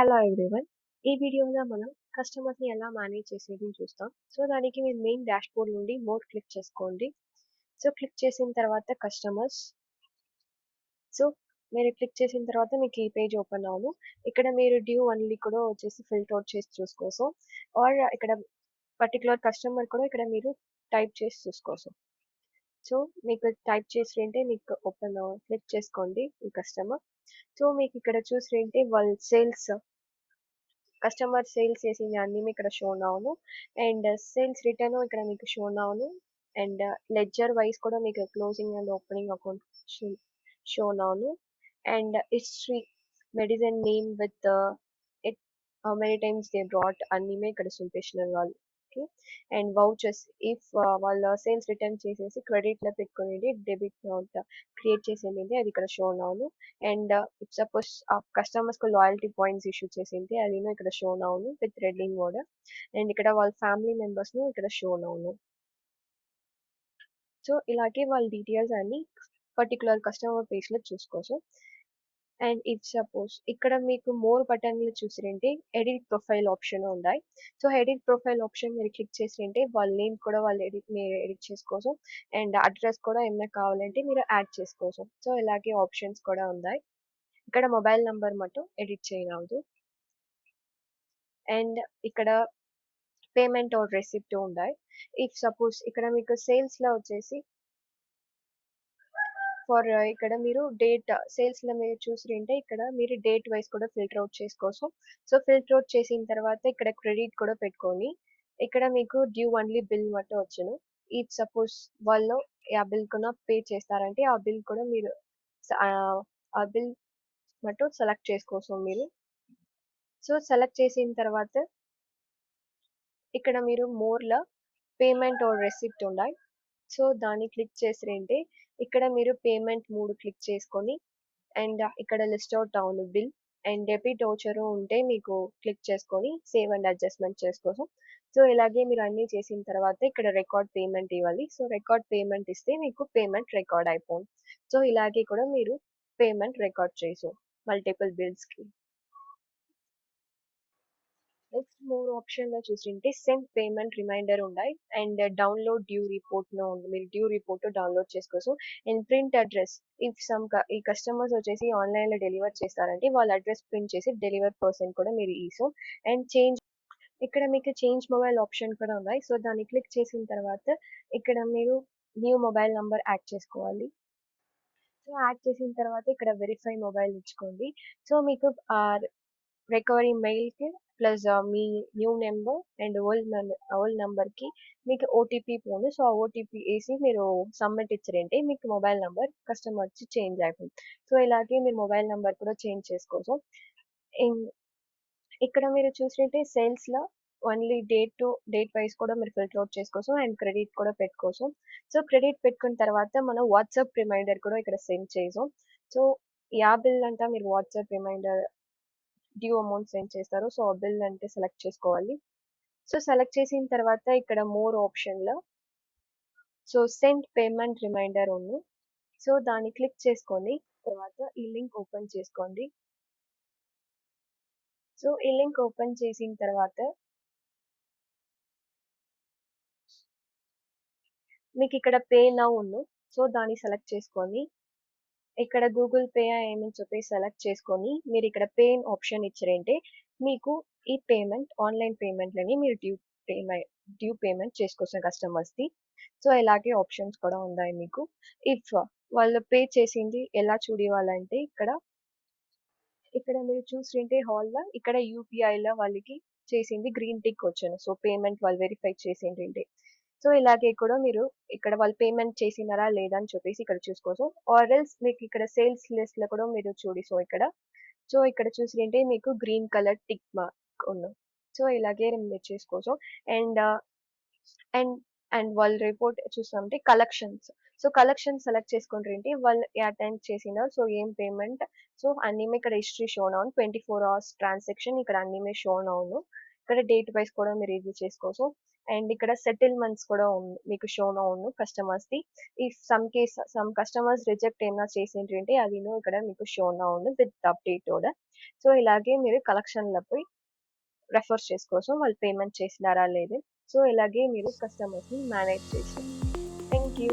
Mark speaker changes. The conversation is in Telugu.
Speaker 1: Hello everyone. ఈ వీడియోలో మనం కస్టమర్స్ని ఎలా మేనేజ్ చేసేది చూస్తాం. సో దానికి మీరు మెయిన్ డాష్బోర్డ్ నుండి మోర్ క్లిక్ చేసుకోండి. సో క్లిక్ చేసిన తర్వాత కస్టమర్స్. సో మీరు క్లిక్ చేసిన తర్వాత మీకు ఈ పేజ్ ఓపెన్ అవును. ఇక్కడ మీరు డ్యూ ఓన్లీ కూడా వచ్చేసి ఫిల్టర్ అవుట్ చేసి చూసుకోవచ్చు. ఆర్ ఇక్కడ పర్టికులర్ కస్టమర్ కూడా ఇక్కడ మీరు టైప్ చేసి చూసుకోవచ్చు. సో మీకు టైప్ చేసి ఉంటే మీకు ఓపెన్ క్లిక్ చేసుకోండి ఈ కస్టమర్. సో మీకు ఇక్కడ చూసి ఉంటే వాళ్ళ సేల్స్ కస్టమర్ సేల్స్ చేసింది అన్ని మీకు ఇక్కడ షోన్ అవును. అండ్ సేల్స్ రిటర్న్ ఇక్కడ మీకు షోన్ అవును. అండ్ లెడ్జర్ వైస్ కూడా మీకు closing and opening account shown అవును. And history medicine name with it how many times they brought అన్ని ఇక్కడ చూపిస్తున్నారు వాళ్ళు. ఓకే. అండ్ వౌచర్స్ ఇఫ్ వాళ్ళ సేల్స్ రిటర్న్ చేసేసి క్రెడిట్ లో పెట్టుకునేది డెబిట్ నోట్ క్రియేట్ చేసేది అది ఇక్కడ షోన్ అవును. అండ్ ఇఫ్ సపోజ్ కస్టమర్స్ కు లాయల్టీ పాయింట్స్ ఇష్యూ చేసింది అది ఇక్కడ షోన్ అవును విత్ రెడ్డింగ్ కూడా. అండ్ ఇక్కడ వాళ్ళ ఫ్యామిలీ మెంబర్స్ ను ఇక్కడ షోన్ అవును. సో ఇలాగే వాళ్ళ డీటెయిల్స్ అన్ని పర్టికులర్ కస్టమర్ పేజ్ లో చూసుకోవచ్చు. అండ్ ఇఫ్ సపోజ్ ఇక్కడ మీకు మోర్ బటన్ చూసిరంటే ఎడిట్ ప్రొఫైల్ ఆప్షన్ ఉన్నాయి. సో ఎడిట్ ప్రొఫైల్ ఆప్షన్ మీరు క్లిక్ చేసిరంటే వాళ్ళ నేమ్ కూడా వాళ్ళు మీరు ఎడిట్ చేసుకోవచ్చు. అండ్ అడ్రస్ కూడా ఏమైనా కావాలంటే మీరు యాడ్ చేసుకోవచ్చు. సో ఇలాగే ఆప్షన్స్ కూడా ఉన్నాయి. ఇక్కడ మొబైల్ నంబర్ మటు ఎడిట్ చేయనవద్దు. అండ్ ఇక్కడ పేమెంట్ ఆర్ రెసిప్ట్ ఉన్నాయి. ఇఫ్ సపోజ్ ఇక్కడ మీకు సేల్స్ లో వచ్చేసి ఫర్ ఇక్కడ మీరు డేట్ సేల్స్ లో మీరు చూసిరంటే ఇక్కడ మీరు డేట్ వైస్ కూడా ఫిల్టర్ అవుట్ చేసుకోవచ్చు. సో ఫిల్టర్ అవుట్ చేసిన తర్వాత ఇక్కడ క్రెడిట్ కూడా పెట్టుకొని ఇక్కడ మీకు డ్యూ ఓన్లీ బిల్ మటు వచ్చును. ఇఫ్ సపోజ్ వాళ్ళు ఆ బిల్ కూడా పే చేస్తారంటే ఆ బిల్ కూడా మీరు ఆ బిల్ మటు సెలెక్ట్ చేసుకోవచ్చు మీరు. సో సెలెక్ట్ చేసిన తర్వాత ఇక్కడ మీరు మోర్ లో పేమెంట్ ఆర్ రెసిప్ట్ ఉన్నాయి. సో దాన్ని క్లిక్ చేసిరంటే ఇక్కడ మీరు పేమెంట్ 3 క్లిక్ చేసుకొని అండ్ ఇక్కడ లిస్ట్ అవుట్ అవును బిల్ అండ్ డెబిట్ వోచర్ ఉంటే మీకు క్లిక్ చేసుకొని సేవ్ అండ్ అడ్జస్ట్మెంట్ చేసుకోవచ్చు. సో ఇలాగే మీరు అన్ని చేసిన తర్వాత ఇక్కడ రికార్డ్ పేమెంట్ ఇవ్వాలి. సో రికార్డ్ పేమెంట్ ఇస్తే మీకు పేమెంట్ రికార్డ్ అయిపోతుంది. సో ఇలాగే కూడా మీరు పేమెంట్ రికార్డ్ చేయొచ్చు మల్టిపుల్ బిల్స్ కి. నెక్స్ట్ మోర్ ఆప్షన్ లో చూసింటే సెండ్ పేమెంట్ రిమైండర్ ఉన్నాయి. అండ్ డౌన్లోడ్ డ్యూ రిపోర్ట్ లో ఉంది. మీరు డ్యూ రిపోర్ట్ డౌన్లోడ్ చేసుకోవచ్చు. అండ్ ప్రింట్ అడ్రస్ ఇఫ్ ఈ కస్టమర్స్ వచ్చేసి ఆన్లైన్ లో డెలివర్ చేస్తారంటే వాళ్ళ అడ్రస్ ప్రింట్ చేసి డెలివర్ పర్సన్ కూడా మీరు ఈసో. అండ్ చేంజ్ ఇక్కడ మీకు చేంజ్ మొబైల్ ఆప్షన్ కూడా ఉన్నాయి. సో దాన్ని క్లిక్ చేసిన తర్వాత ఇక్కడ మీరు న్యూ మొబైల్ నంబర్ యాడ్ చేసుకోవాలి. సో యాడ్ చేసిన తర్వాత ఇక్కడ వెరిఫై మొబైల్ ఇచ్చుకోండి. సో మీకు రికవరీ మెయిల్ కి plus me new number and old number కి మీకు ఓటీపీ పోను. సో ఆ ఓటీపీ వేసి మీరు సబ్మిట్ ఇచ్చారంటే మీకు మొబైల్ నెంబర్ కస్టమర్ వచ్చి చేంజ్ అయిపోయింది. సో ఇలాగే మీరు మొబైల్ నెంబర్ కూడా చేంజ్ చేసుకోవచ్చు. ఇక్కడ మీరు చూసినట్టే సేల్స్ లో ఓన్లీ డేట్ వైస్ కూడా మీరు ఫిల్టర్ అవుట్ చేసుకోవచ్చు. అండ్ క్రెడిట్ కూడా పెట్టుకోవచ్చు. సో క్రెడిట్ పెట్టుకున్న తర్వాత మనం వాట్సాప్ రిమైండర్ కూడా ఇక్కడ సెండ్ చేయొచ్చు. సో యా బిల్ అంట మీరు WhatsApp reminder due amount send చేస్తారు. సో ఆ బిల్ అంటే సెలెక్ట్ చేసుకోవాలి. సో సెలెక్ట్ చేసిన తర్వాత ఇక్కడ మోర్ ఆప్షన్ లో సో సెండ్ పేమెంట్ రిమైండర్ ఉంది. సో దాన్ని క్లిక్ చేసుకొని తర్వాత ఈ లింక్ ఓపెన్ చేసుకోండి. సో ఈ లింక్ ఓపెన్ చేసిన తర్వాత మీకు ఇక్కడ పే నౌ ఉంది. సో దాన్ని సెలెక్ట్ చేసుకొని ఇక్కడ గూగుల్ పే ఏమని చెప్పి సెలెక్ట్ చేసుకొని మీరు ఇక్కడ పే ఆప్షన్ ఇచ్చారంటే మీకు ఈ పేమెంట్ ఆన్లైన్ పేమెంట్లని మీరు డ్యూ పేమెంట్ చేసుకోవచ్చు కస్టమర్స్ ది. సో ఇలాగే ఆప్షన్స్ కూడా ఉన్నాయి మీకు. ఇఫ్ వాళ్ళు పే చేసింది ఎలా చూడాలంటే ఇక్కడ మీరు చూస్తుంటే హాల్ లో ఇక్కడ యూపీఐ లో వాళ్ళకి చేసింది గ్రీన్ టిక్ వచ్చాను. సో పేమెంట్ వాళ్ళు వెరిఫై చేసింది. సో ఇలాగే కూడా మీరు ఇక్కడ వాళ్ళు పేమెంట్ చేసినారా లేదా అని చెప్పేసి ఇక్కడ చూసుకోవచ్చు. ఆర్ ఎల్స్ మీకు ఇక్కడ సేల్స్ లిస్ట్ లో కూడా మీరు సో ఇక్కడ చూసినంటే మీకు గ్రీన్ కలర్ టిక్ మార్క్ ఉంది. సో ఇలాగే మీరు చేసుకోవచ్చు. అండ్ అండ్ అండ్ వాళ్ళ రిపోర్ట్ చూస్తామంటే కలెక్షన్స్. సో కలెక్షన్ సెలెక్ట్ చేసుకుంటారంటే వాళ్ళు అటెండ్ చేసిన సో ఏం పేమెంట్ సో అన్ని ఇక్కడ హిస్టరీ షోన్ అవును. 24 hours ట్రాన్సాక్షన్ ఇక్కడ అన్ని షోన్ అవును. ఇక్కడ డేట్ వైస్ కూడా మీరు ఇది చేసుకోవచ్చు. అండ్ ఇక్కడ సెటిల్మెంట్స్ కూడా మీకు షోన్ అవును కస్టమర్స్ది. ఇఫ్ సమ్ కస్టమర్స్ రిజెక్ట్ ఏమైనా చేసిండ్రంటే అది ఇక్కడ మీకు షోన్ అవును విత్ అప్డేట్ కూడా. సో ఇలాగే మీరు కలెక్షన్లపై రెఫర్ చేసుకోవచ్చు వాళ్ళు పేమెంట్ చేసినారా లేదు. సో ఇలాగే మీరు కస్టమర్స్ని మేనేజ్ చేస్తారు. Thank you.